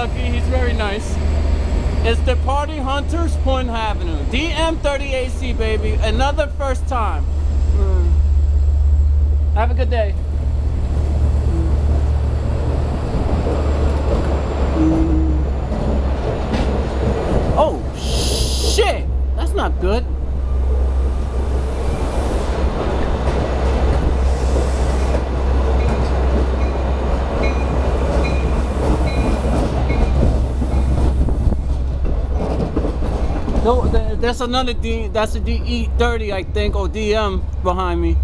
Kentucky. He's very nice. It's the Party Hunters, Point Avenue. DM30AC, baby. Another first time. Have a good day. Oh, shit. That's not good. No, there's another D, that's a DE30, I think, or DM behind me.